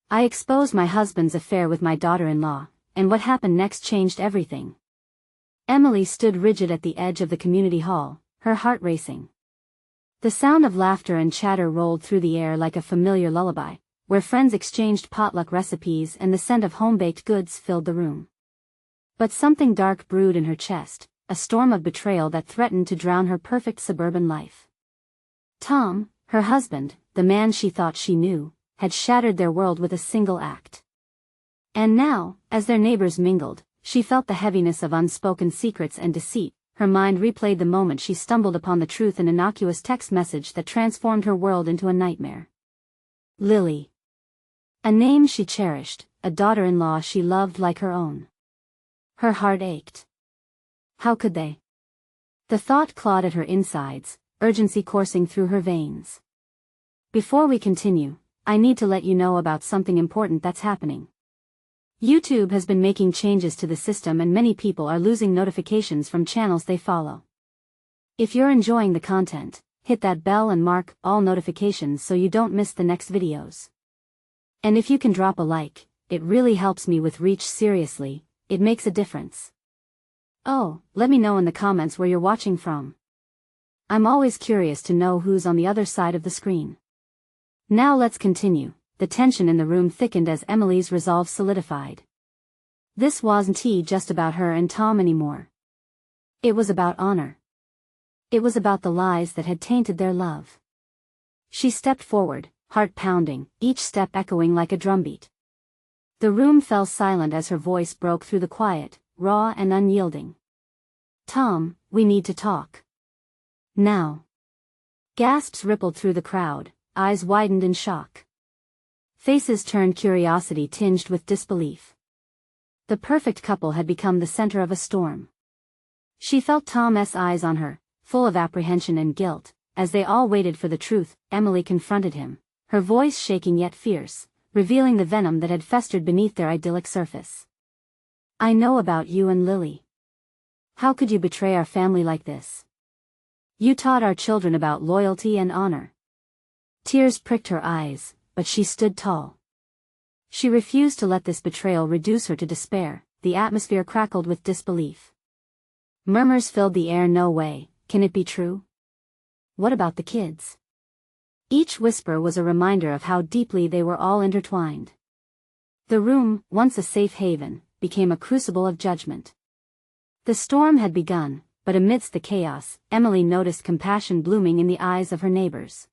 I exposed my husband's affair with my daughter-in-law, and what happened next changed everything. Emily stood rigid at the edge of the community hall, her heart racing. The sound of laughter and chatter rolled through the air like a familiar lullaby, where friends exchanged potluck recipes and the scent of home-baked goods filled the room. But something dark brewed in her chest, a storm of betrayal that threatened to drown her perfect suburban life. Tom, her husband, the man she thought she knew, had shattered their world with a single act. And now, as their neighbors mingled, she felt the heaviness of unspoken secrets and deceit. Her mind replayed the moment she stumbled upon the truth in an innocuous text message that transformed her world into a nightmare. Lily. A name she cherished, a daughter-in-law she loved like her own. Her heart ached. How could they? The thought clawed at her insides, urgency coursing through her veins. Before we continue, I need to let you know about something important that's happening. YouTube has been making changes to the system and many people are losing notifications from channels they follow. If you're enjoying the content, hit that bell and mark all notifications so you don't miss the next videos. And if you can drop a like, it really helps me with reach. Seriously, it makes a difference. Oh, let me know in the comments where you're watching from. I'm always curious to know who's on the other side of the screen. Now let's continue. The tension in the room thickened as Emily's resolve solidified. This wasn't just about her and Tom anymore. It was about honor. It was about the lies that had tainted their love. She stepped forward, heart pounding, each step echoing like a drumbeat. The room fell silent as her voice broke through the quiet, raw and unyielding. Tom, we need to talk. Now. Gasps rippled through the crowd, eyes widened in shock. Faces turned, curiosity tinged with disbelief. The perfect couple had become the center of a storm. She felt Tom's eyes on her, full of apprehension and guilt. As they all waited for the truth, Emily confronted him, her voice shaking yet fierce, revealing the venom that had festered beneath their idyllic surface. I know about you and Lily. How could you betray our family like this? You taught our children about loyalty and honor. Tears pricked her eyes, but she stood tall. She refused to let this betrayal reduce her to despair. The atmosphere crackled with disbelief. Murmurs filled the air. No way, can it be true? What about the kids? Each whisper was a reminder of how deeply they were all intertwined. The room, once a safe haven, became a crucible of judgment. The storm had begun, but amidst the chaos, Emily noticed compassion blooming in the eyes of her neighbors.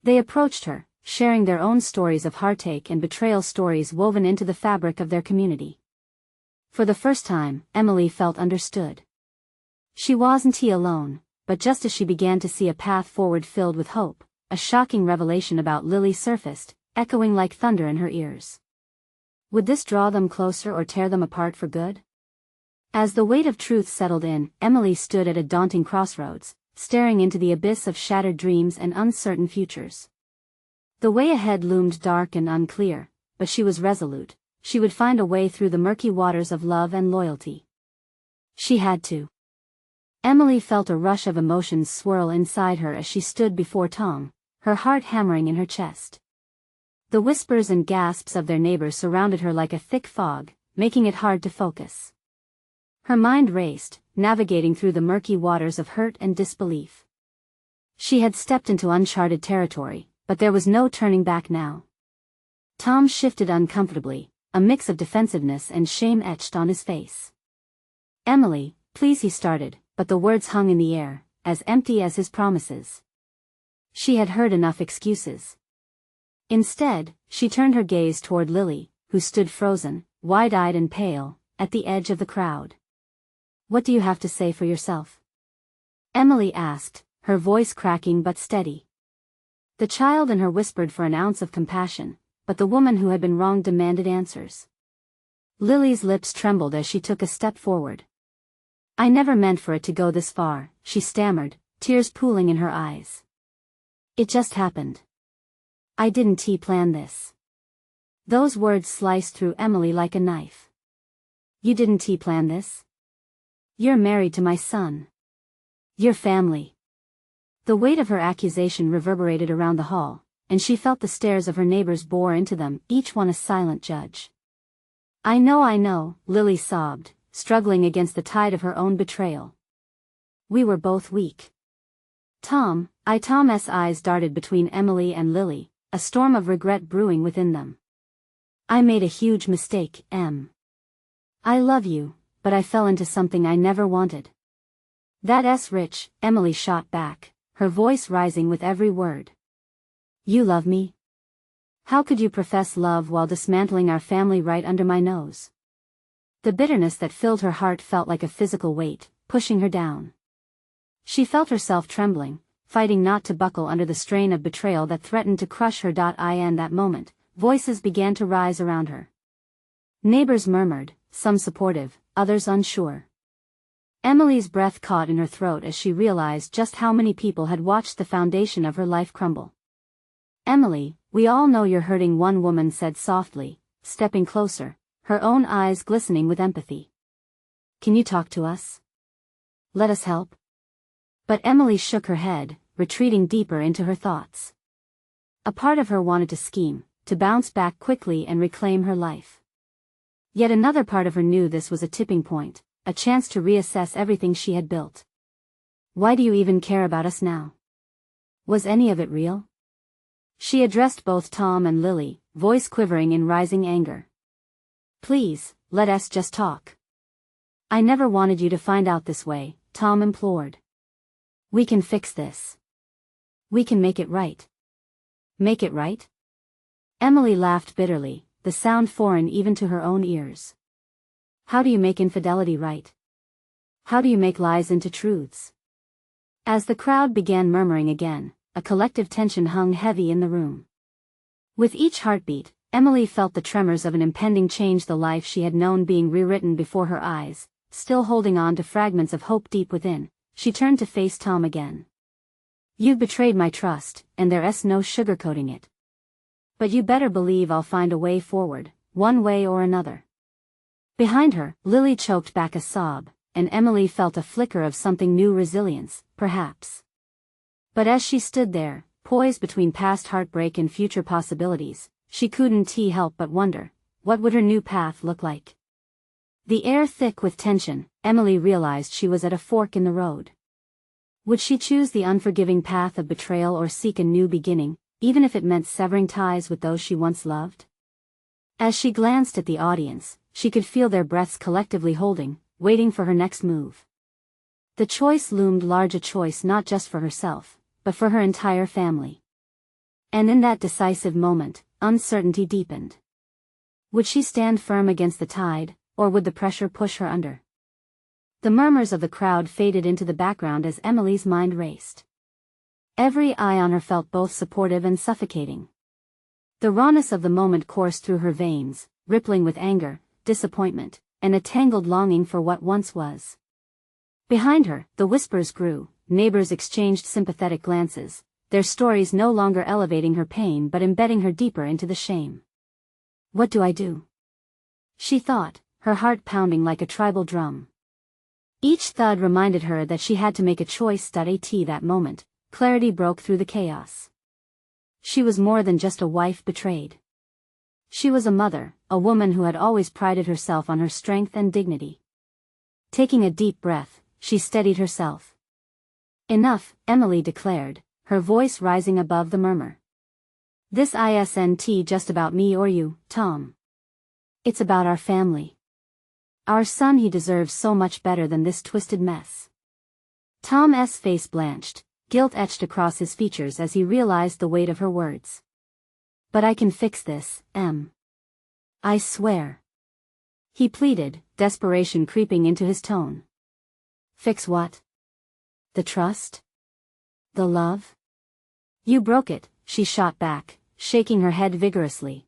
They approached her, sharing their own stories of heartache and betrayal, stories woven into the fabric of their community. For the first time, Emily felt understood. She wasn't alone, but just as she began to see a path forward filled with hope, a shocking revelation about Lily surfaced, echoing like thunder in her ears. Would this draw them closer or tear them apart for good? As the weight of truth settled in, Emily stood at a daunting crossroads, staring into the abyss of shattered dreams and uncertain futures. The way ahead loomed dark and unclear, but she was resolute. She would find a way through the murky waters of love and loyalty. She had to. Emily felt a rush of emotions swirl inside her as she stood before Tom, her heart hammering in her chest. The whispers and gasps of their neighbors surrounded her like a thick fog, making it hard to focus. Her mind raced, navigating through the murky waters of hurt and disbelief. She had stepped into uncharted territory, but there was no turning back now. Tom shifted uncomfortably, a mix of defensiveness and shame etched on his face. Emily, please, he started, but the words hung in the air, as empty as his promises. She had heard enough excuses. Instead, she turned her gaze toward Lily, who stood frozen, wide-eyed and pale, at the edge of the crowd. What do you have to say for yourself? Emily asked, her voice cracking but steady. The child in her whispered for an ounce of compassion, but the woman who had been wronged demanded answers. Lily's lips trembled as she took a step forward. I never meant for it to go this far, she stammered, tears pooling in her eyes. It just happened. I didn't plan this. Those words sliced through Emily like a knife. You didn't plan this? You're married to my son. Your family. The weight of her accusation reverberated around the hall, and she felt the stares of her neighbors bore into them, each one a silent judge. I know, Lily sobbed, struggling against the tide of her own betrayal. We were both weak. Tom's eyes darted between Emily and Lily, a storm of regret brewing within them. I made a huge mistake, Em. I love you, but I fell into something I never wanted. That's rich, Emily shot back, her voice rising with every word. You love me? How could you profess love while dismantling our family right under my nose? The bitterness that filled her heart felt like a physical weight, pushing her down. She felt herself trembling, fighting not to buckle under the strain of betrayal that threatened to crush her. In that moment, voices began to rise around her. Neighbors murmured, some supportive, others unsure. Emily's breath caught in her throat as she realized just how many people had watched the foundation of her life crumble. Emily, we all know you're hurting, one woman said softly, stepping closer, her own eyes glistening with empathy. Can you talk to us? Let us help? But Emily shook her head, retreating deeper into her thoughts. A part of her wanted to scheme, to bounce back quickly and reclaim her life. Yet another part of her knew this was a tipping point, a chance to reassess everything she had built. Why do you even care about us now? Was any of it real? She addressed both Tom and Lily, voice quivering in rising anger. Please, let us just talk. I never wanted you to find out this way, Tom implored. We can fix this. We can make it right. Make it right? Emily laughed bitterly, the sound foreign even to her own ears. How do you make infidelity right? How do you make lies into truths? As the crowd began murmuring again, a collective tension hung heavy in the room. With each heartbeat, Emily felt the tremors of an impending change, the life she had known being rewritten before her eyes. Still holding on to fragments of hope deep within, she turned to face Tom again. You've betrayed my trust, and there's no sugarcoating it. But you better believe I'll find a way forward, one way or another. Behind her, Lily choked back a sob, and Emily felt a flicker of something new, resilience, perhaps. But as she stood there, poised between past heartbreak and future possibilities, she couldn't help but wonder, what would her new path look like? The air thick with tension, Emily realized she was at a fork in the road. Would she choose the unforgiving path of betrayal or seek a new beginning, even if it meant severing ties with those she once loved? As she glanced at the audience, she could feel their breaths collectively holding, waiting for her next move. The choice loomed large, a choice not just for herself, but for her entire family. And in that decisive moment, uncertainty deepened. Would she stand firm against the tide, or would the pressure push her under? The murmurs of the crowd faded into the background as Emily's mind raced. Every eye on her felt both supportive and suffocating. The rawness of the moment coursed through her veins, rippling with anger, disappointment, and a tangled longing for what once was. Behind her, the whispers grew, neighbors exchanged sympathetic glances, their stories no longer elevating her pain but embedding her deeper into the shame. What do I do? She thought, her heart pounding like a tribal drum. Each thud reminded her that she had to make a choice. At that moment, clarity broke through the chaos. She was more than just a wife betrayed. She was a mother, a woman who had always prided herself on her strength and dignity. Taking a deep breath, she steadied herself. Enough, Emily declared, her voice rising above the murmur. This isn't just about me or you, Tom. It's about our family. Our son, he deserves so much better than this twisted mess. Tom's face blanched, guilt etched across his features as he realized the weight of her words. But I can fix this, Em. I swear. He pleaded, desperation creeping into his tone. Fix what? The trust? The love? You broke it, she shot back, shaking her head vigorously.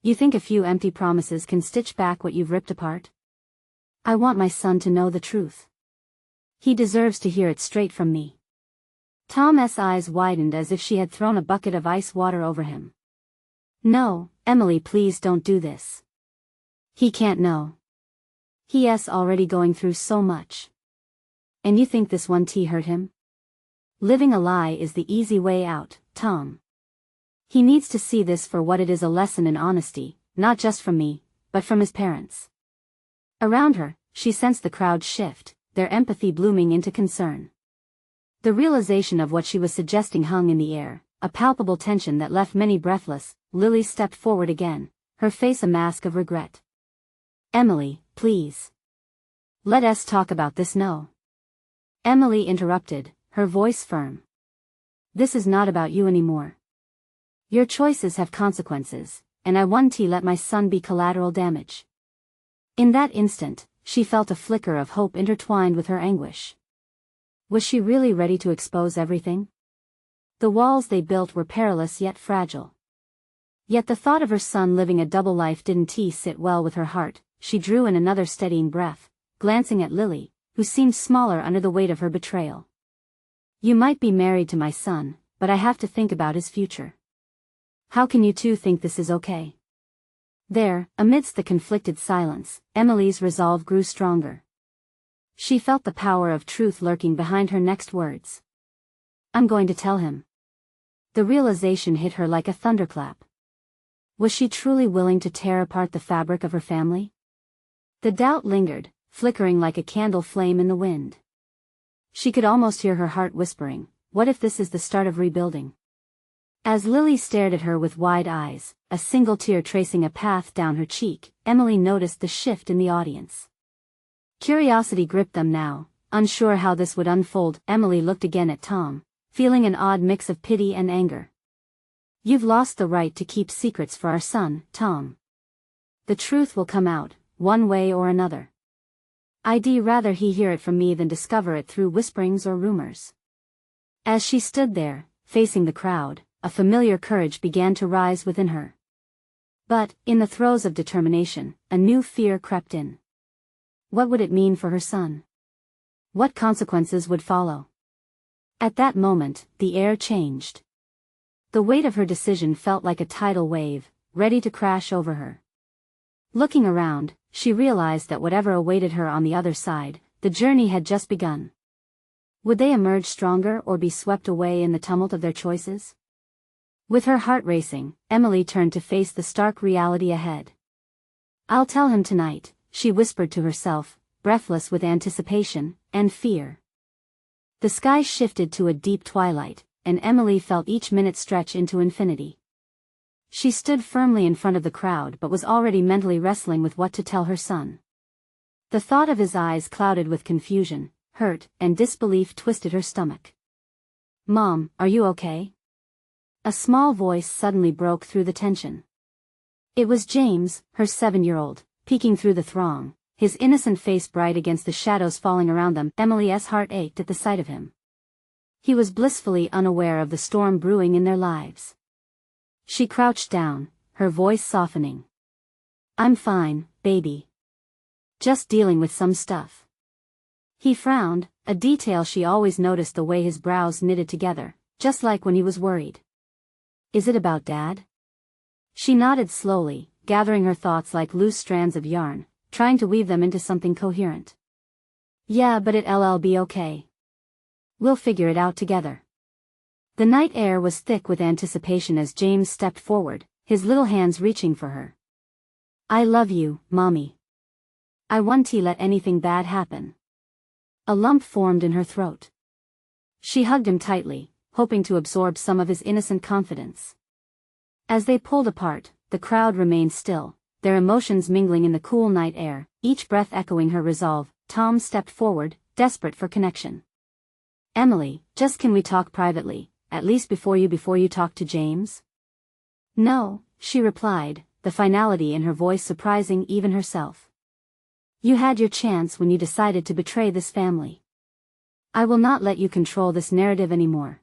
You think a few empty promises can stitch back what you've ripped apart? I want my son to know the truth. He deserves to hear it straight from me. Tom's eyes widened as if she had thrown a bucket of ice water over him. No, Emily, please don't do this. He can't know. He's already going through so much. And you think this one hurt him? Living a lie is the easy way out, Tom. He needs to see this for what it is, a lesson in honesty, not just from me, but from his parents. Around her, she sensed the crowd shift, their empathy blooming into concern. The realization of what she was suggesting hung in the air, a palpable tension that left many breathless. Lily stepped forward again, her face a mask of regret. "Emily, please. Let us talk about this." "No." Emily interrupted, her voice firm. "This is not about you anymore. Your choices have consequences, and I won't let my son be collateral damage." In that instant, she felt a flicker of hope intertwined with her anguish. Was she really ready to expose everything? The walls they built were perilous yet fragile. Yet the thought of her son living a double life didn't sit well with her heart. She drew in another steadying breath, glancing at Lily, who seemed smaller under the weight of her betrayal. "You might be married to my son, but I have to think about his future. How can you two think this is okay?" There, amidst the conflicted silence, Emily's resolve grew stronger. She felt the power of truth lurking behind her next words. "I'm going to tell him." The realization hit her like a thunderclap. Was she truly willing to tear apart the fabric of her family? The doubt lingered, flickering like a candle flame in the wind. She could almost hear her heart whispering, what if this is the start of rebuilding? As Lily stared at her with wide eyes, a single tear tracing a path down her cheek, Emily noticed the shift in the audience. Curiosity gripped them now, unsure how this would unfold. Emily looked again at Tom, feeling an odd mix of pity and anger. "You've lost the right to keep secrets for our son, Tom. The truth will come out, one way or another. I'd rather he hear it from me than discover it through whisperings or rumors." As she stood there, facing the crowd, a familiar courage began to rise within her. But, in the throes of determination, a new fear crept in. What would it mean for her son? What consequences would follow? At that moment, the air changed. The weight of her decision felt like a tidal wave, ready to crash over her. Looking around, she realized that whatever awaited her on the other side, the journey had just begun. Would they emerge stronger or be swept away in the tumult of their choices? With her heart racing, Emily turned to face the stark reality ahead. "I'll tell him tonight," she whispered to herself, breathless with anticipation and fear. The sky shifted to a deep twilight, and Emily felt each minute stretch into infinity. She stood firmly in front of the crowd but was already mentally wrestling with what to tell her son. The thought of his eyes clouded with confusion, hurt, and disbelief twisted her stomach. "Mom, are you okay?" A small voice suddenly broke through the tension. It was James, her 7-year-old, peeking through the throng, his innocent face bright against the shadows falling around them. Emily's heart ached at the sight of him. He was blissfully unaware of the storm brewing in their lives. She crouched down, her voice softening. "I'm fine, baby. Just dealing with some stuff." He frowned, a detail she always noticed, the way his brows knitted together, just like when he was worried. "Is it about Dad?" She nodded slowly, gathering her thoughts like loose strands of yarn, trying to weave them into something coherent. "Yeah, but it'll be okay. We'll figure it out together." The night air was thick with anticipation as James stepped forward, his little hands reaching for her. "I love you, Mommy. I won't let anything bad happen." A lump formed in her throat. She hugged him tightly, hoping to absorb some of his innocent confidence. As they pulled apart, the crowd remained still, their emotions mingling in the cool night air, each breath echoing her resolve. Tom stepped forward, desperate for connection. "Emily, just can we talk privately, at least before you talk to James?" "No," she replied, the finality in her voice surprising even herself. "You had your chance when you decided to betray this family. I will not let you control this narrative anymore.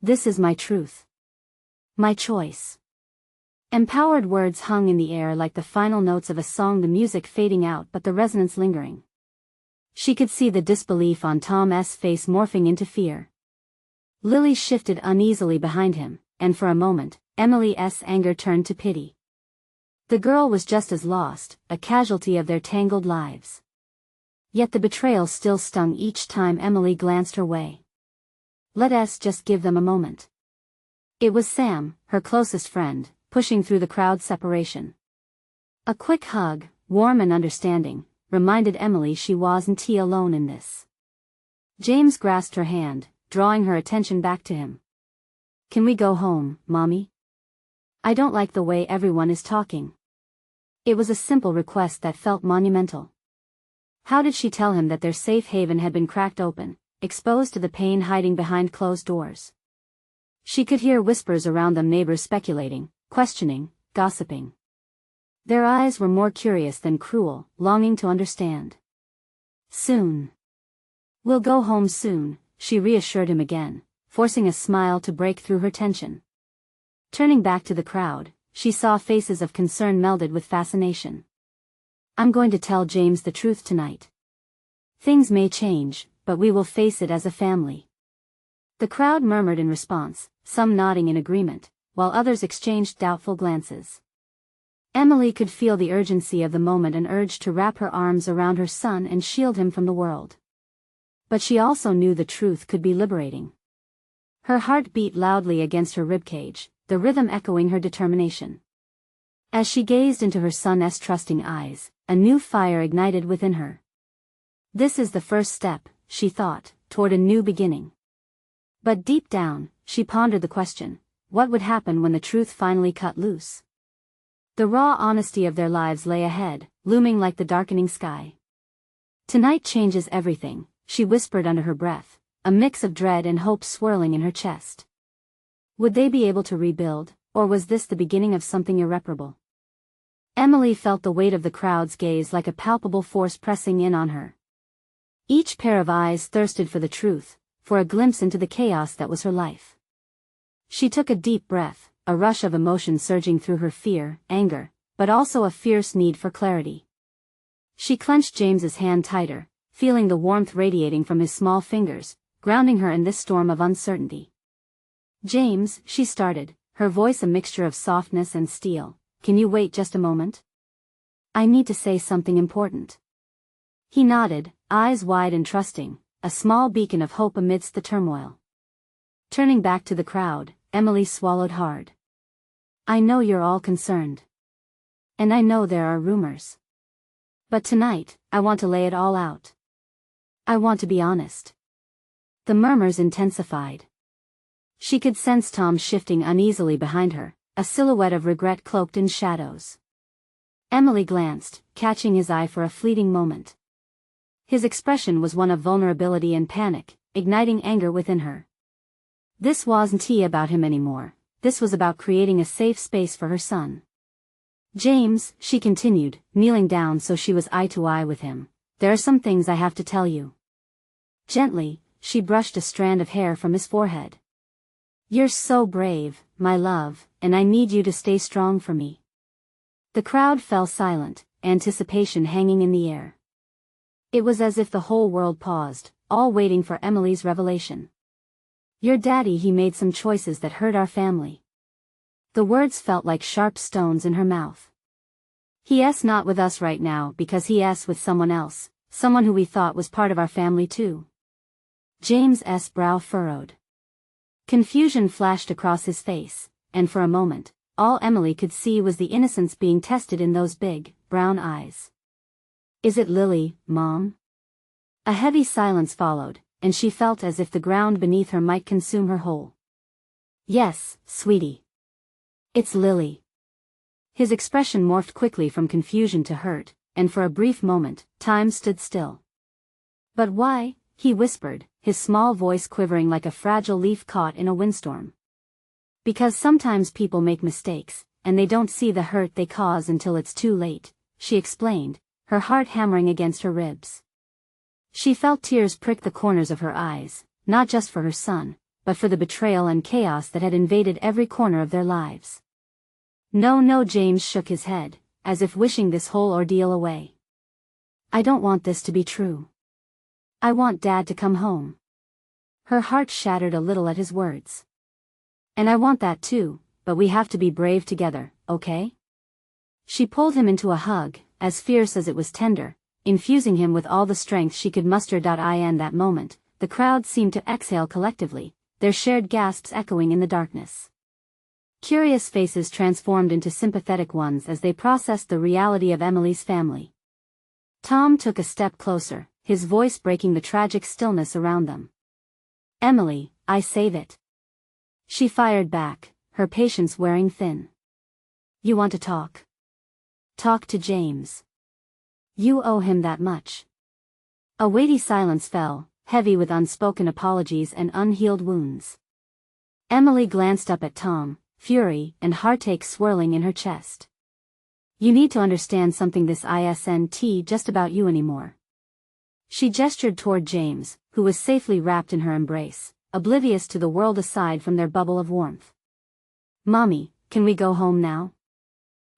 This is my truth. My choice." Empowered words hung in the air like the final notes of a song, the music fading out but the resonance lingering. She could see the disbelief on Tom's face morphing into fear. Lily shifted uneasily behind him, and for a moment, Emily's anger turned to pity. The girl was just as lost, a casualty of their tangled lives. Yet the betrayal still stung each time Emily glanced her way. "Let us just give them a moment." It was Sam, her closest friend, pushing through the crowd's separation. A quick hug, warm and understanding, reminded Emily she wasn't alone in this. James grasped her hand, drawing her attention back to him. "Can we go home, Mommy? I don't like the way everyone is talking." It was a simple request that felt monumental. How did she tell him that their safe haven had been cracked open, exposed to the pain hiding behind closed doors? She could hear whispers around them, neighbors speculating, questioning, gossiping. Their eyes were more curious than cruel, longing to understand. "Soon. We'll go home soon," she reassured him again, forcing a smile to break through her tension. Turning back to the crowd, she saw faces of concern melded with fascination. "I'm going to tell James the truth tonight. Things may change, but we will face it as a family." The crowd murmured in response, some nodding in agreement, while others exchanged doubtful glances. Emily could feel the urgency of the moment and urged to wrap her arms around her son and shield him from the world. But she also knew the truth could be liberating. Her heart beat loudly against her ribcage, the rhythm echoing her determination. As she gazed into her son's trusting eyes, a new fire ignited within her. This is the first step, she thought, toward a new beginning. But deep down, she pondered the question, what would happen when the truth finally cut loose? The raw honesty of their lives lay ahead, looming like the darkening sky. "Tonight changes everything," she whispered under her breath, a mix of dread and hope swirling in her chest. Would they be able to rebuild, or was this the beginning of something irreparable? Emily felt the weight of the crowd's gaze like a palpable force pressing in on her. Each pair of eyes thirsted for the truth, for a glimpse into the chaos that was her life. She took a deep breath, a rush of emotion surging through her: fear, anger, but also a fierce need for clarity. She clenched James's hand tighter, feeling the warmth radiating from his small fingers, grounding her in this storm of uncertainty. "James," she started, her voice a mixture of softness and steel, "can you wait just a moment? I need to say something important." He nodded, eyes wide and trusting, a small beacon of hope amidst the turmoil. Turning back to the crowd, Emily swallowed hard. "I know you're all concerned. And I know there are rumors. But tonight, I want to lay it all out. I want to be honest." The murmurs intensified. She could sense Tom shifting uneasily behind her, a silhouette of regret cloaked in shadows. Emily glanced, catching his eye for a fleeting moment. His expression was one of vulnerability and panic, igniting anger within her. This wasn't about him anymore, this was about creating a safe space for her son. "James," she continued, kneeling down so she was eye to eye with him, "there are some things I have to tell you." Gently, she brushed a strand of hair from his forehead. "You're so brave, my love, and I need you to stay strong for me." The crowd fell silent, anticipation hanging in the air. It was as if the whole world paused, all waiting for Emily's revelation. "Your daddy, he made some choices that hurt our family." The words felt like sharp stones in her mouth. "He's not with us right now because he's with someone else, someone who we thought was part of our family too." James's brow furrowed. Confusion flashed across his face, and for a moment, all Emily could see was the innocence being tested in those big, brown eyes. "Is it Lily, Mom?" A heavy silence followed, and she felt as if the ground beneath her might consume her whole. "Yes, sweetie. It's Lily." His expression morphed quickly from confusion to hurt, and for a brief moment, time stood still. "But why?" he whispered, his small voice quivering like a fragile leaf caught in a windstorm. "Because sometimes people make mistakes, and they don't see the hurt they cause until it's too late," she explained, her heart hammering against her ribs. She felt tears prick the corners of her eyes, not just for her son, but for the betrayal and chaos that had invaded every corner of their lives. "No, no," James shook his head, as if wishing this whole ordeal away. "I don't want this to be true. I want Dad to come home." Her heart shattered a little at his words. "And I want that too, but we have to be brave together, okay?" She pulled him into a hug, as fierce as it was tender, infusing him with all the strength she could muster. In that moment, the crowd seemed to exhale collectively, their shared gasps echoing in the darkness. Curious faces transformed into sympathetic ones as they processed the reality of Emily's family. Tom took a step closer, his voice breaking the tragic stillness around them. "Emily, I save it." She fired back, her patience wearing thin. "You want to talk? Talk to James. You owe him that much." A weighty silence fell, heavy with unspoken apologies and unhealed wounds. Emily glanced up at Tom, fury and heartache swirling in her chest. "You need to understand something, this isn't just about you anymore." She gestured toward James, who was safely wrapped in her embrace, oblivious to the world aside from their bubble of warmth. "Mommy, can we go home now?"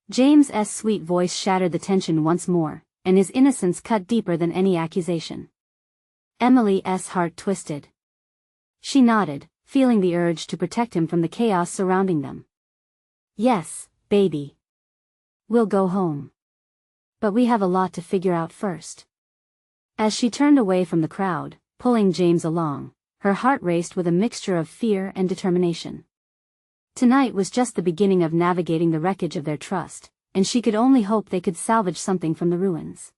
James's sweet voice shattered the tension once more, and his innocence cut deeper than any accusation. Emily's heart twisted. She nodded, feeling the urge to protect him from the chaos surrounding them. "Yes, baby. We'll go home. But we have a lot to figure out first." As she turned away from the crowd, pulling James along, her heart raced with a mixture of fear and determination. Tonight was just the beginning of navigating the wreckage of their trust, and she could only hope they could salvage something from the ruins.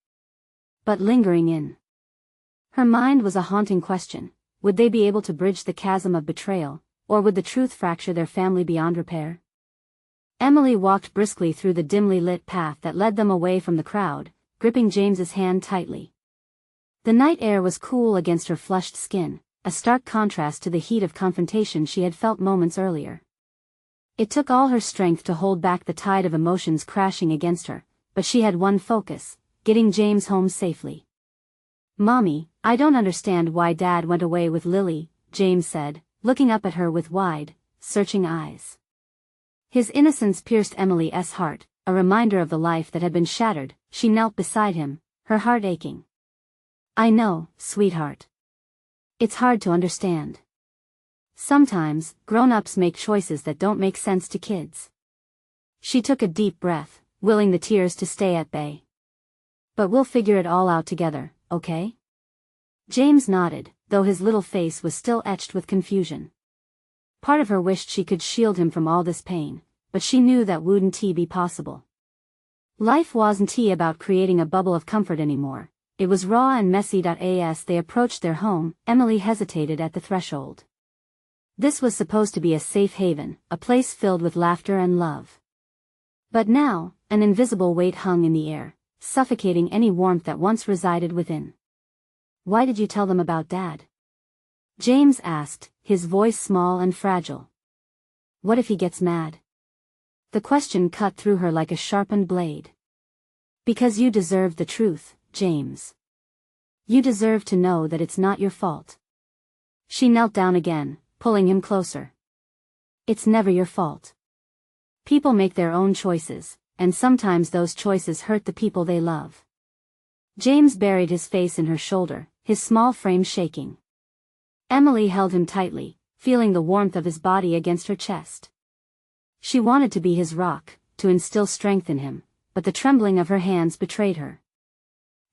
But lingering in her mind was a haunting question: would they be able to bridge the chasm of betrayal, or would the truth fracture their family beyond repair? Emily walked briskly through the dimly lit path that led them away from the crowd, gripping James's hand tightly. The night air was cool against her flushed skin, a stark contrast to the heat of confrontation she had felt moments earlier. It took all her strength to hold back the tide of emotions crashing against her, but she had one focus: getting James home safely. "Mommy, I don't understand why Dad went away with Lily," James said, looking up at her with wide, searching eyes. His innocence pierced Emily's heart, a reminder of the life that had been shattered. She knelt beside him, her heart aching. "I know, sweetheart. It's hard to understand. Sometimes, grown-ups make choices that don't make sense to kids." She took a deep breath, willing the tears to stay at bay. "But we'll figure it all out together, okay?" James nodded, though his little face was still etched with confusion. Part of her wished she could shield him from all this pain, but she knew that wouldn't be possible. Life wasn't about creating a bubble of comfort anymore. It was raw and messy. As they approached their home, Emily hesitated at the threshold. This was supposed to be a safe haven, a place filled with laughter and love. But now, an invisible weight hung in the air, suffocating any warmth that once resided within. "Why did you tell them about Dad?" James asked, his voice small and fragile. "What if he gets mad?" The question cut through her like a sharpened blade. "Because you deserve the truth, James. You deserve to know that it's not your fault." She knelt down again, pulling him closer. "It's never your fault. People make their own choices, and sometimes those choices hurt the people they love." James buried his face in her shoulder, his small frame shaking. Emily held him tightly, feeling the warmth of his body against her chest. She wanted to be his rock, to instill strength in him, but the trembling of her hands betrayed her.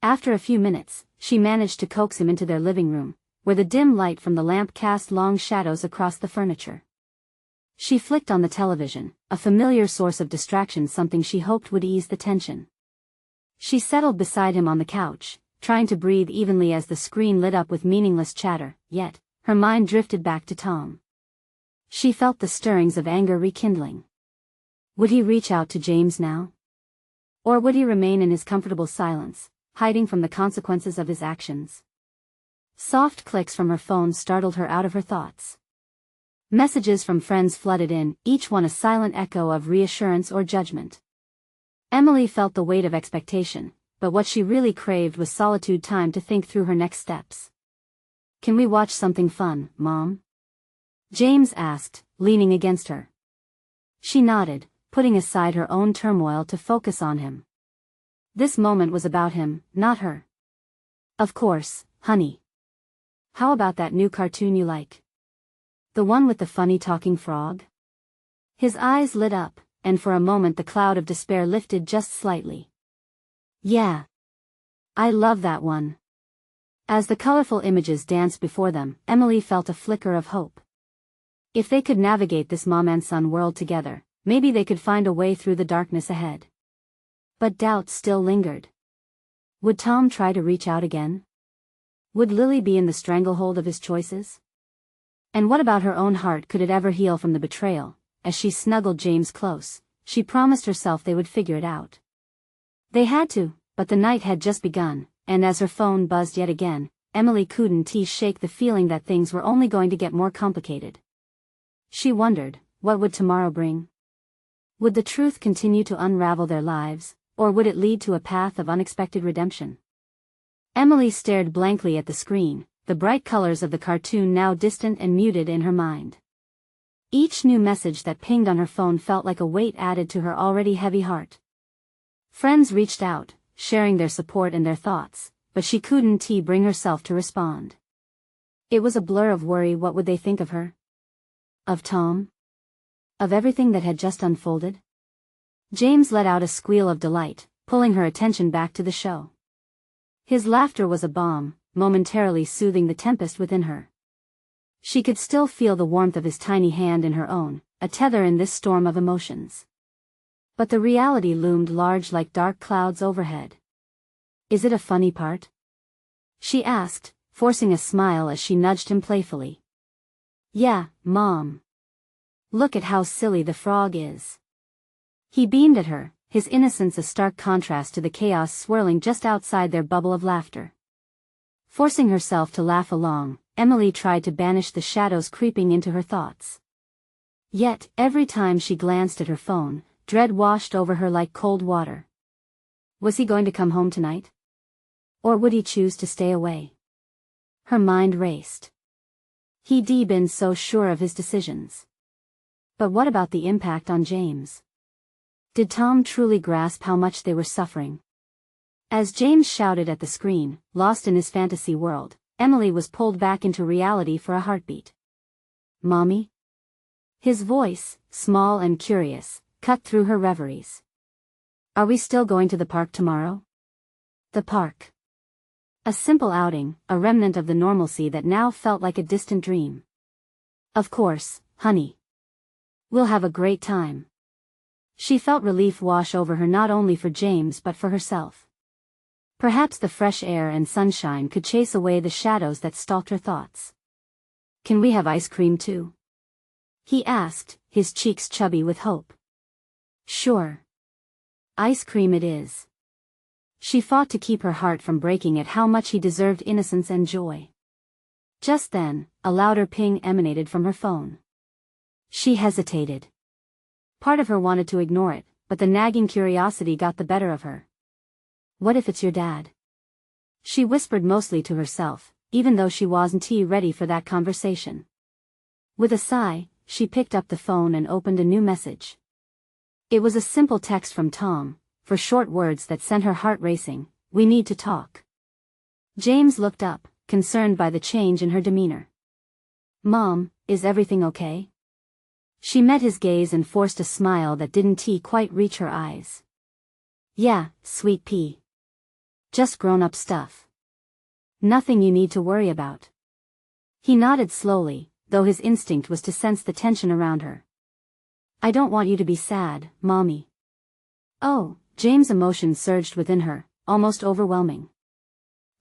After a few minutes, she managed to coax him into their living room, where the dim light from the lamp cast long shadows across the furniture. She flicked on the television, a familiar source of distraction, something she hoped would ease the tension. She settled beside him on the couch, trying to breathe evenly as the screen lit up with meaningless chatter, yet her mind drifted back to Tom. She felt the stirrings of anger rekindling. Would he reach out to James now? Or would he remain in his comfortable silence, hiding from the consequences of his actions? Soft clicks from her phone startled her out of her thoughts. Messages from friends flooded in, each one a silent echo of reassurance or judgment. Emily felt the weight of expectation, but what she really craved was solitude, time to think through her next steps. "Can we watch something fun, Mom?" James asked, leaning against her. She nodded, putting aside her own turmoil to focus on him. This moment was about him, not her. "Of course, honey. How about that new cartoon you like? The one with the funny talking frog?" His eyes lit up, and for a moment the cloud of despair lifted just slightly. "Yeah. I love that one." As the colorful images danced before them, Emily felt a flicker of hope. If they could navigate this mom and son world together, maybe they could find a way through the darkness ahead. But doubt still lingered. Would Tom try to reach out again? Would Lily be in the stranglehold of his choices? And what about her own heart? Could it ever heal from the betrayal? As she snuggled James close, she promised herself they would figure it out. They had to, but the night had just begun, and as her phone buzzed yet again, Emily couldn't shake the feeling that things were only going to get more complicated. She wondered, what would tomorrow bring? Would the truth continue to unravel their lives, or would it lead to a path of unexpected redemption? Emily stared blankly at the screen, the bright colors of the cartoon now distant and muted in her mind. Each new message that pinged on her phone felt like a weight added to her already heavy heart. Friends reached out, sharing their support and their thoughts, but she couldn't bring herself to respond. It was a blur of worry. What would they think of her? Of Tom? Of everything that had just unfolded? James let out a squeal of delight, pulling her attention back to the show. His laughter was a balm, momentarily soothing the tempest within her. She could still feel the warmth of his tiny hand in her own, a tether in this storm of emotions. But the reality loomed large like dark clouds overhead. Is it a funny part? She asked, forcing a smile as she nudged him playfully. Yeah, Mom. Look at how silly the frog is. He beamed at her, his innocence a stark contrast to the chaos swirling just outside their bubble of laughter. Forcing herself to laugh along, Emily tried to banish the shadows creeping into her thoughts. Yet, every time she glanced at her phone, dread washed over her like cold water. Was he going to come home tonight? Or would he choose to stay away? Her mind raced. He'd been so sure of his decisions. But what about the impact on James? Did Tom truly grasp how much they were suffering? As James shouted at the screen, lost in his fantasy world, Emily was pulled back into reality for a heartbeat. Mommy? His voice, small and curious, cut through her reveries. Are we still going to the park tomorrow? The park. A simple outing, a remnant of the normalcy that now felt like a distant dream. Of course, honey. We'll have a great time. She felt relief wash over her, not only for James but for herself. Perhaps the fresh air and sunshine could chase away the shadows that stalked her thoughts. Can we have ice cream too? He asked, his cheeks chubby with hope. Sure. Ice cream it is. She fought to keep her heart from breaking at how much he deserved innocence and joy. Just then, a louder ping emanated from her phone. She hesitated. Part of her wanted to ignore it, but the nagging curiosity got the better of her. What if it's your dad? She whispered, mostly to herself, even though she wasn't ready for that conversation. With a sigh, she picked up the phone and opened a new message. It was a simple text from Tom, for short words that sent her heart racing. We need to talk. James looked up, concerned by the change in her demeanor. Mom, is everything okay? She met his gaze and forced a smile that didn't quite reach her eyes. Yeah, sweet pea. Just grown-up stuff. Nothing you need to worry about. He nodded slowly, though his instinct was to sense the tension around her. I don't want you to be sad, Mommy. Oh, James' emotion surged within her, almost overwhelming.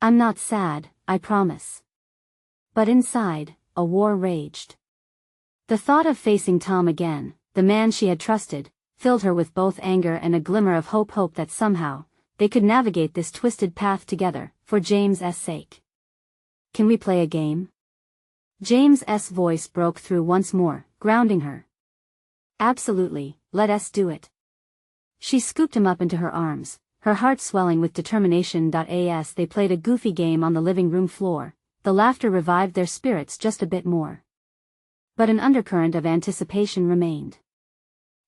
I'm not sad, I promise. But inside, a war raged. The thought of facing Tom again, the man she had trusted, filled her with both anger and a glimmer of hope that somehow, they could navigate this twisted path together, for James's sake. Can we play a game? James's voice broke through once more, grounding her. Absolutely, let us do it. She scooped him up into her arms, her heart swelling with determination. As they played a goofy game on the living room floor, the laughter revived their spirits just a bit more. But an undercurrent of anticipation remained.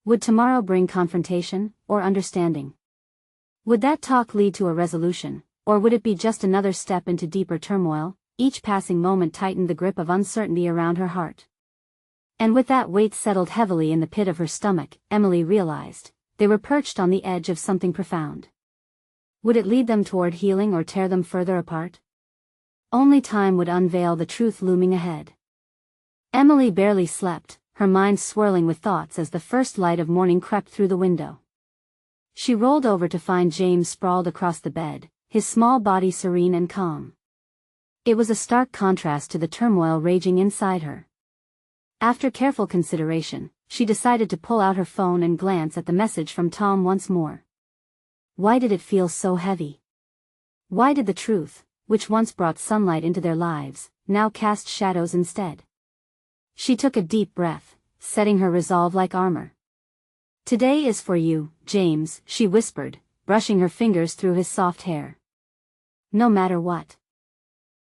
Would tomorrow bring confrontation, or understanding? Would that talk lead to a resolution, or would it be just another step into deeper turmoil? Each passing moment tightened the grip of uncertainty around her heart. And with that weight settled heavily in the pit of her stomach, Emily realized, they were perched on the edge of something profound. Would it lead them toward healing or tear them further apart? Only time would unveil the truth looming ahead. Emily barely slept, her mind swirling with thoughts as the first light of morning crept through the window. She rolled over to find James sprawled across the bed, his small body serene and calm. It was a stark contrast to the turmoil raging inside her. After careful consideration, she decided to pull out her phone and glance at the message from Tom once more. Why did it feel so heavy? Why did the truth, which once brought sunlight into their lives, now cast shadows instead? She took a deep breath, setting her resolve like armor. "Today is for you, James," she whispered, brushing her fingers through his soft hair. No matter what.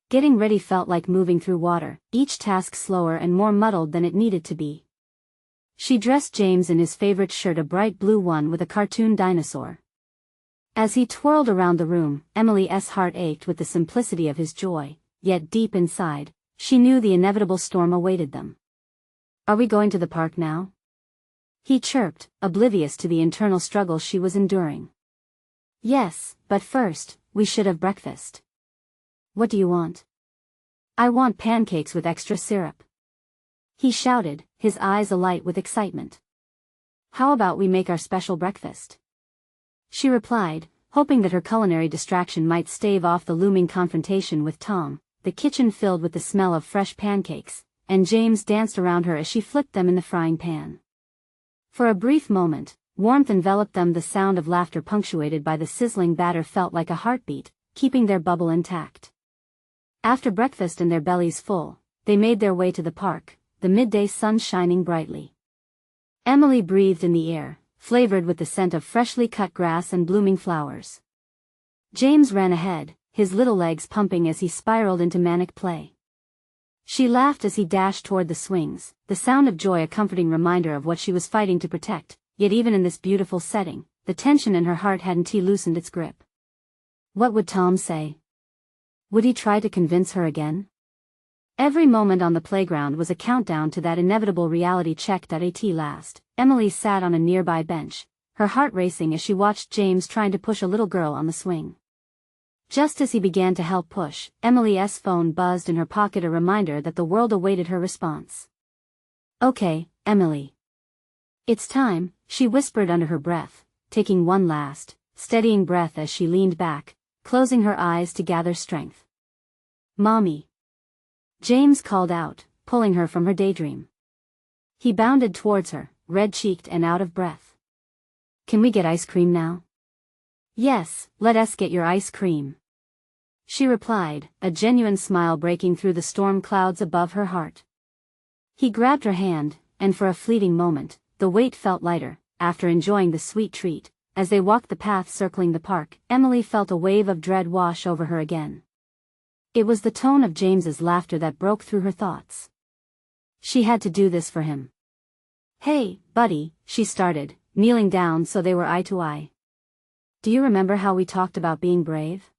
Getting ready felt like moving through water, each task slower and more muddled than it needed to be. She dressed James in his favorite shirt, a bright blue one with a cartoon dinosaur. As he twirled around the room, Emily's heart ached with the simplicity of his joy, yet deep inside, she knew the inevitable storm awaited them. "Are we going to the park now?" he chirped, oblivious to the internal struggle she was enduring. "Yes, but first, we should have breakfast." "What do you want?" "I want pancakes with extra syrup," he shouted, his eyes alight with excitement. "How about we make our special breakfast?" she replied, hoping that her culinary distraction might stave off the looming confrontation with Tom. The kitchen filled with the smell of fresh pancakes, and James danced around her as she flipped them in the frying pan. For a brief moment, warmth enveloped them. The sound of laughter punctuated by the sizzling batter felt like a heartbeat, keeping their bubble intact. After breakfast and their bellies full, they made their way to the park, the midday sun shining brightly. Emily breathed in the air, flavored with the scent of freshly cut grass and blooming flowers. James ran ahead, his little legs pumping as he spiraled into manic play. She laughed as he dashed toward the swings, the sound of joy a comforting reminder of what she was fighting to protect, yet even in this beautiful setting, the tension in her heart hadn't loosened its grip. What would Tom say? Would he try to convince her again? Every moment on the playground was a countdown to that inevitable reality check. At last, Emily sat on a nearby bench, her heart racing as she watched James trying to push a little girl on the swing. Just as he began to help push, Emily's phone buzzed in her pocket, a reminder that the world awaited her response. "Okay, Emily. It's time," she whispered under her breath, taking one last, steadying breath as she leaned back, closing her eyes to gather strength. "Mommy," James called out, pulling her from her daydream. He bounded towards her, red-cheeked and out of breath. "Can we get ice cream now?" "Yes, let us get your ice cream," she replied, a genuine smile breaking through the storm clouds above her heart. He grabbed her hand, and for a fleeting moment, the weight felt lighter. After enjoying the sweet treat, as they walked the path circling the park, Emily felt a wave of dread wash over her again. It was the tone of James's laughter that broke through her thoughts. She had to do this for him. "Hey, buddy," she started, kneeling down so they were eye to eye. "Do you remember how we talked about being brave?"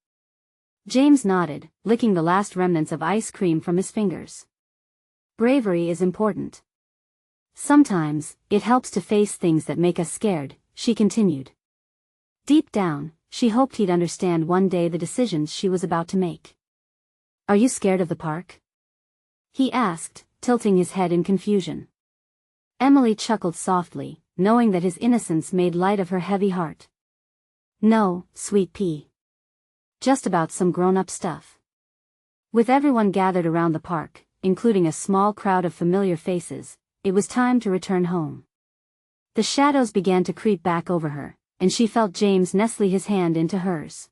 James nodded, licking the last remnants of ice cream from his fingers. "Bravery is important. Sometimes, it helps to face things that make us scared," she continued. Deep down, she hoped he'd understand one day the decisions she was about to make. "Are you scared of the park?" he asked, tilting his head in confusion. Emily chuckled softly, knowing that his innocence made light of her heavy heart. "No, sweet pea. Just about some grown-up stuff." With everyone gathered around the park, including a small crowd of familiar faces, it was time to return home. The shadows began to creep back over her, and she felt James nestle his hand into hers.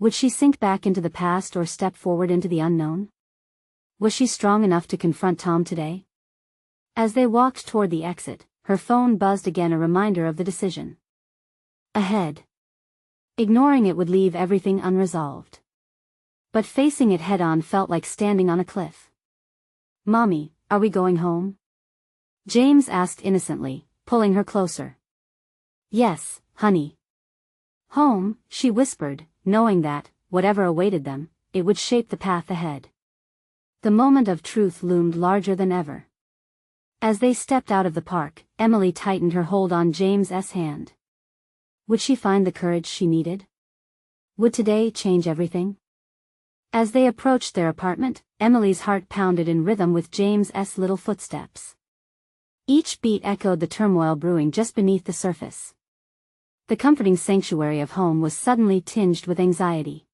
Would she sink back into the past or step forward into the unknown? Was she strong enough to confront Tom today? As they walked toward the exit, her phone buzzed again, a reminder of the decision ahead. Ignoring it would leave everything unresolved. But facing it head-on felt like standing on a cliff. "Mommy, are we going home?" James asked innocently, pulling her closer. "Yes, honey." "Home," she whispered, knowing that, whatever awaited them, it would shape the path ahead. The moment of truth loomed larger than ever. As they stepped out of the park, Emily tightened her hold on James's hand. Would she find the courage she needed? Would today change everything? As they approached their apartment, Emily's heart pounded in rhythm with James's little footsteps. Each beat echoed the turmoil brewing just beneath the surface. The comforting sanctuary of home was suddenly tinged with anxiety.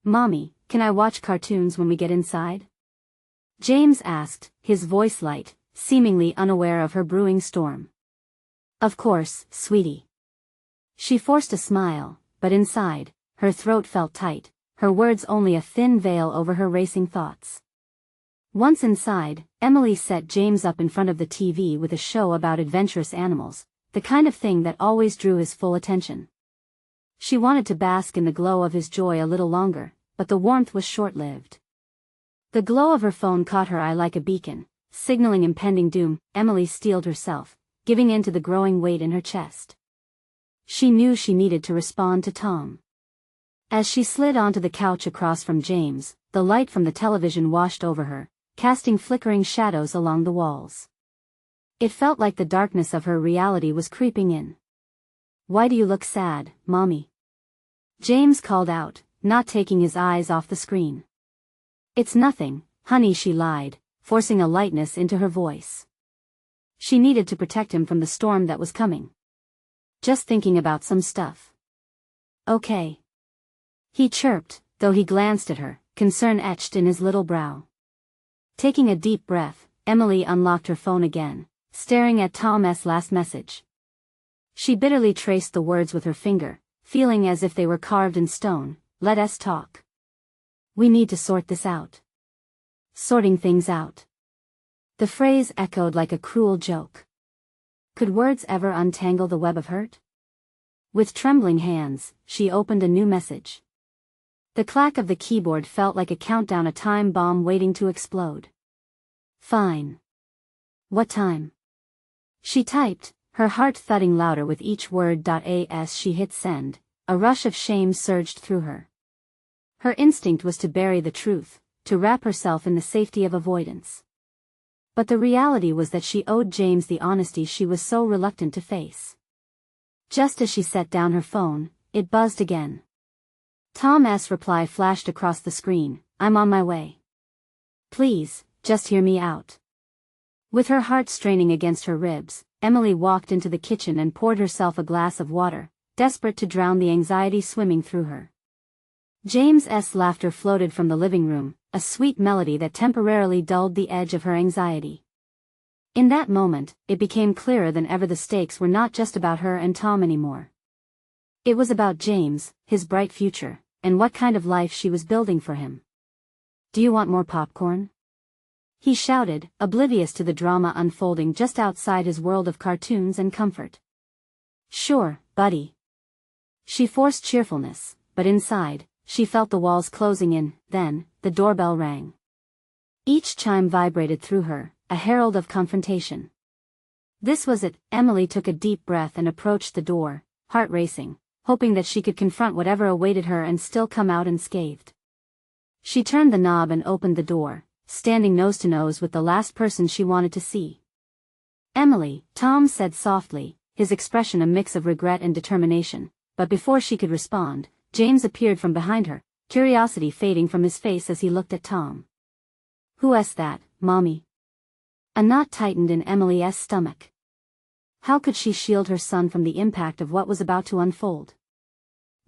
"Mommy, can I watch cartoons when we get inside?" James asked, his voice light, seemingly unaware of her brewing storm. "Of course, sweetie." She forced a smile, but inside, her throat felt tight, her words only a thin veil over her racing thoughts. Once inside, Emily set James up in front of the TV with a show about adventurous animals, the kind of thing that always drew his full attention. She wanted to bask in the glow of his joy a little longer, but the warmth was short-lived. The glow of her phone caught her eye like a beacon, signaling impending doom. Emily steeled herself, giving in to the growing weight in her chest. She knew she needed to respond to Tom. As she slid onto the couch across from James, the light from the television washed over her, casting flickering shadows along the walls. It felt like the darkness of her reality was creeping in. "Why do you look sad, Mommy?" James called out, not taking his eyes off the screen. "It's nothing, honey," she lied, forcing a lightness into her voice. She needed to protect him from the storm that was coming. "Just thinking about some stuff." "Okay," he chirped, though he glanced at her, concern etched in his little brow. Taking a deep breath, Emily unlocked her phone again, staring at Tom's last message. She bitterly traced the words with her finger, feeling as if they were carved in stone. "Let us talk. We need to sort this out." Sorting things out. The phrase echoed like a cruel joke. Could words ever untangle the web of hurt? With trembling hands, she opened a new message. The clack of the keyboard felt like a countdown, a time bomb waiting to explode. "Fine. What time?" She typed, her heart thudding louder with each word. As she hit send, a rush of shame surged through her. Her instinct was to bury the truth, to wrap herself in the safety of avoidance. But the reality was that she owed James the honesty she was so reluctant to face. Just as she set down her phone, it buzzed again. Tom's reply flashed across the screen, "I'm on my way. Please, just hear me out." With her heart straining against her ribs, Emily walked into the kitchen and poured herself a glass of water, desperate to drown the anxiety swimming through her. James's laughter floated from the living room, a sweet melody that temporarily dulled the edge of her anxiety. In that moment, it became clearer than ever the stakes were not just about her and Tom anymore. It was about James, his bright future, and what kind of life she was building for him. "Do you want more popcorn?" he shouted, oblivious to the drama unfolding just outside his world of cartoons and comfort. "Sure, buddy." She forced cheerfulness, but inside, she felt the walls closing in. Then, the doorbell rang. Each chime vibrated through her, a herald of confrontation. This was it. Emily took a deep breath and approached the door, heart racing, hoping that she could confront whatever awaited her and still come out unscathed. She turned the knob and opened the door, standing nose to nose with the last person she wanted to see. "Emily," Tom said softly, his expression a mix of regret and determination, but before she could respond, James appeared from behind her, curiosity fading from his face as he looked at Tom. "Who's that, Mommy?" A knot tightened in Emily's stomach. How could she shield her son from the impact of what was about to unfold?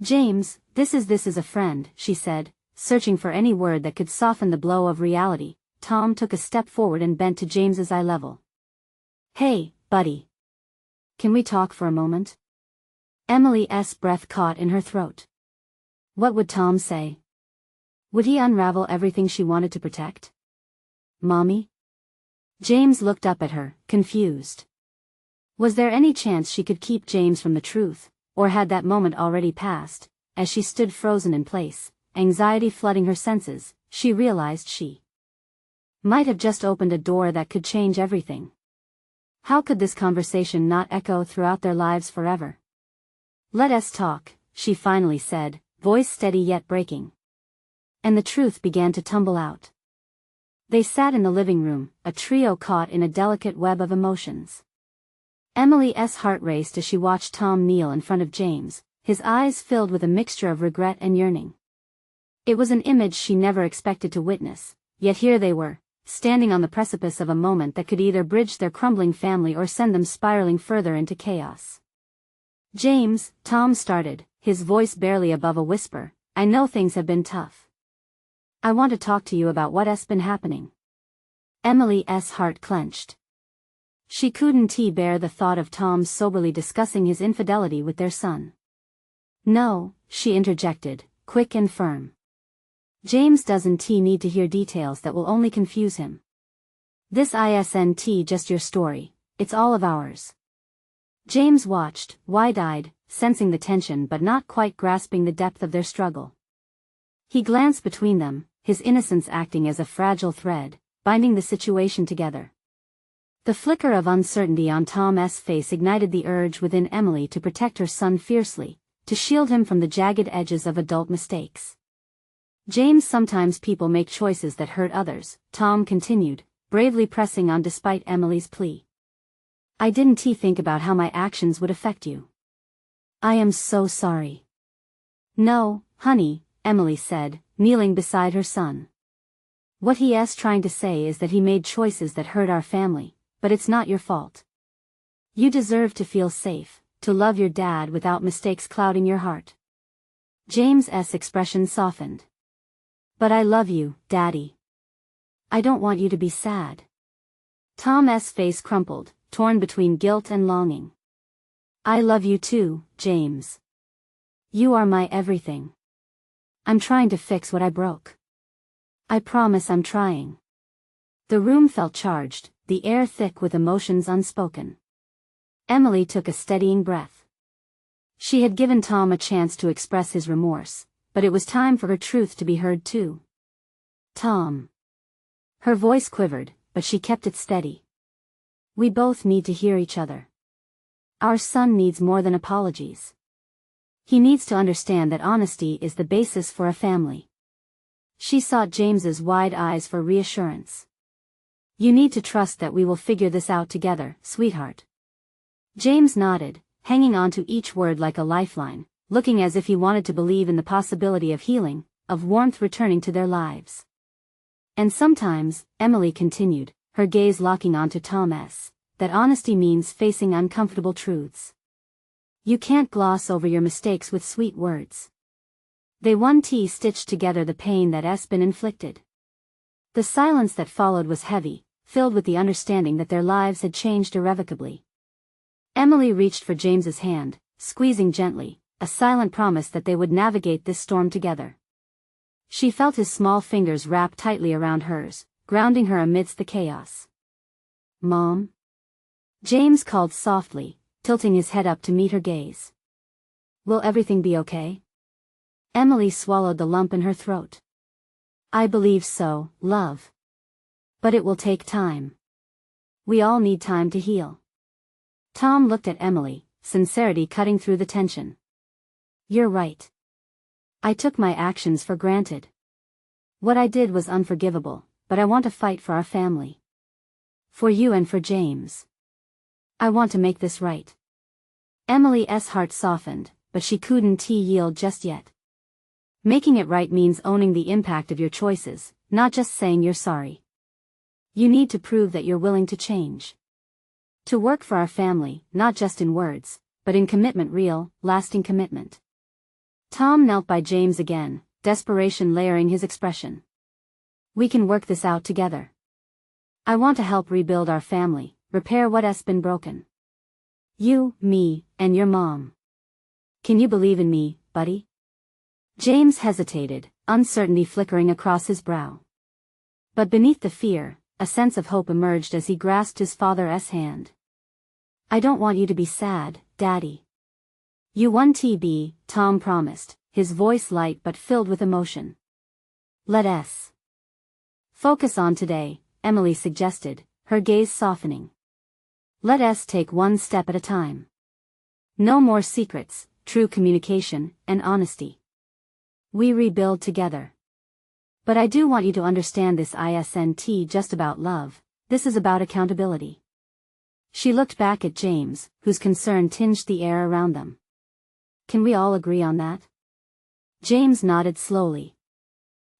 "James, this is a friend," she said, searching for any word that could soften the blow of reality. Tom took a step forward and bent to James's eye level. "Hey, buddy. Can we talk for a moment?" Emily's breath caught in her throat. What would Tom say? Would he unravel everything she wanted to protect? "Mommy?" James looked up at her, confused. Was there any chance she could keep James from the truth, or had that moment already passed? As she stood frozen in place, anxiety flooding her senses, she realized she might have just opened a door that could change everything. How could this conversation not echo throughout their lives forever? "Let us talk," she finally said, voice steady yet breaking. And the truth began to tumble out. They sat in the living room, a trio caught in a delicate web of emotions. Emily's heart raced as she watched Tom kneel in front of James, his eyes filled with a mixture of regret and yearning. It was an image she never expected to witness, yet here they were, standing on the precipice of a moment that could either bridge their crumbling family or send them spiraling further into chaos. "James," Tom started, his voice barely above a whisper, "I know things have been tough. I want to talk to you about what's been happening." Emily's heart clenched. She couldn't bear the thought of Tom soberly discussing his infidelity with their son. "No," she interjected, quick and firm. "James doesn't need to hear details that will only confuse him. This isn't just your story, it's all of ours." James watched, wide-eyed, sensing the tension but not quite grasping the depth of their struggle. He glanced between them, his innocence acting as a fragile thread, binding the situation together. The flicker of uncertainty on Tom's face ignited the urge within Emily to protect her son fiercely, to shield him from the jagged edges of adult mistakes. "James, sometimes people make choices that hurt others," Tom continued, bravely pressing on despite Emily's plea. "I didn't think about how my actions would affect you. I am so sorry." "No, honey," Emily said, kneeling beside her son. "What he's trying to say is that he made choices that hurt our family, but it's not your fault. You deserve to feel safe, to love your dad without mistakes clouding your heart." James's expression softened. "But I love you, Daddy. I don't want you to be sad." Tom's face crumpled, torn between guilt and longing. "I love you too, James. You are my everything. I'm trying to fix what I broke. I promise I'm trying." The room felt charged, the air thick with emotions unspoken. Emily took a steadying breath. She had given Tom a chance to express his remorse, but it was time for her truth to be heard too. "Tom." Her voice quivered, but she kept it steady. "We both need to hear each other. Our son needs more than apologies. He needs to understand that honesty is the basis for a family." She sought James's wide eyes for reassurance. "You need to trust that we will figure this out together, sweetheart." James nodded, hanging on to each word like a lifeline, looking as if he wanted to believe in the possibility of healing, of warmth returning to their lives. "And sometimes," Emily continued, her gaze locking onto Tom's, "that honesty means facing uncomfortable truths. You can't gloss over your mistakes with sweet words. They stitched together the pain that's been inflicted." The silence that followed was heavy, filled with the understanding that their lives had changed irrevocably. Emily reached for James's hand, squeezing gently, a silent promise that they would navigate this storm together. She felt his small fingers wrap tightly around hers, grounding her amidst the chaos. "Mom?" James called softly, tilting his head up to meet her gaze. "Will everything be okay?" Emily swallowed the lump in her throat. "I believe so, love. But it will take time. We all need time to heal." Tom looked at Emily, sincerity cutting through the tension. "You're right. I took my actions for granted. What I did was unforgivable, but I want to fight for our family. For you and for James. I want to make this right." Emily's heart softened, but she couldn't yield just yet. Making it right means owning the impact of your choices, not just saying you're sorry. You need to prove that you're willing to change. To work for our family, not just in words, but in commitment, real, lasting commitment. Tom knelt by James again, desperation layering his expression. "We can work this out together. I want to help rebuild our family, repair what's been broken. You, me, and your mom. Can you believe in me, buddy?" James hesitated, uncertainty flickering across his brow. But beneath the fear, a sense of hope emerged as he grasped his father's hand. "I don't want you to be sad, Daddy. You won't be," Tom promised, his voice light but filled with emotion. "Let us focus on today," Emily suggested, her gaze softening. "Let us take one step at a time. No more secrets, true communication, and honesty. We rebuild together. But I do want you to understand this isn't just about love, this is about accountability." She looked back at James, whose concern tinged the air around them. "Can we all agree on that?" James nodded slowly.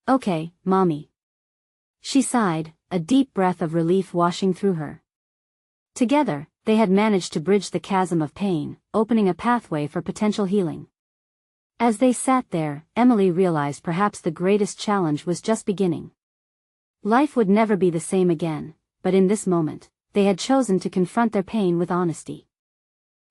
Okay, Mommy. She sighed, a deep breath of relief washing through her. Together, they had managed to bridge the chasm of pain, opening a pathway for potential healing. As they sat there, Emily realized perhaps the greatest challenge was just beginning. Life would never be the same again, but in this moment, they had chosen to confront their pain with honesty.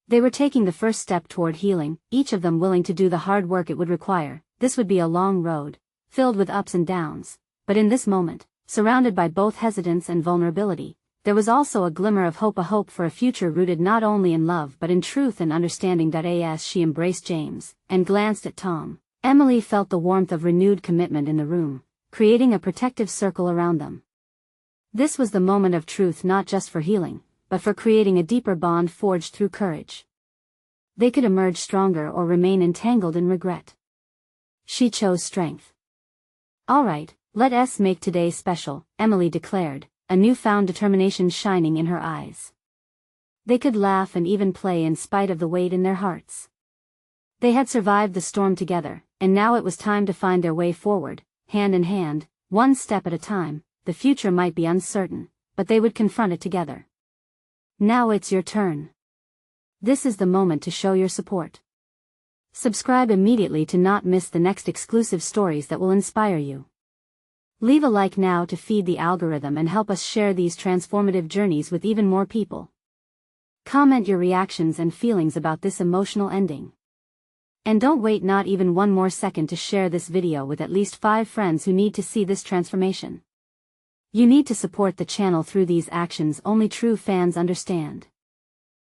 They were taking the first step toward healing, each of them willing to do the hard work it would require. This would be a long road, filled with ups and downs, but in this moment, surrounded by both hesitance and vulnerability, there was also a glimmer of hope, a hope for a future rooted not only in love but in truth and understanding. As she embraced James, and glanced at Tom, Emily felt the warmth of renewed commitment in the room, creating a protective circle around them. This was the moment of truth, not just for healing, but for creating a deeper bond forged through courage. They could emerge stronger or remain entangled in regret. She chose strength. All right, let us make today special, Emily declared, a newfound determination shining in her eyes. They could laugh and even play in spite of the weight in their hearts. They had survived the storm together, and now it was time to find their way forward, hand in hand, one step at a time. The future might be uncertain, but they would confront it together. Now it's your turn. This is the moment to show your support. Subscribe immediately to not miss the next exclusive stories that will inspire you. Leave a like now to feed the algorithm and help us share these transformative journeys with even more people. Comment your reactions and feelings about this emotional ending. And don't wait not even one more second to share this video with at least 5 friends who need to see this transformation. You need to support the channel through these actions only true fans understand.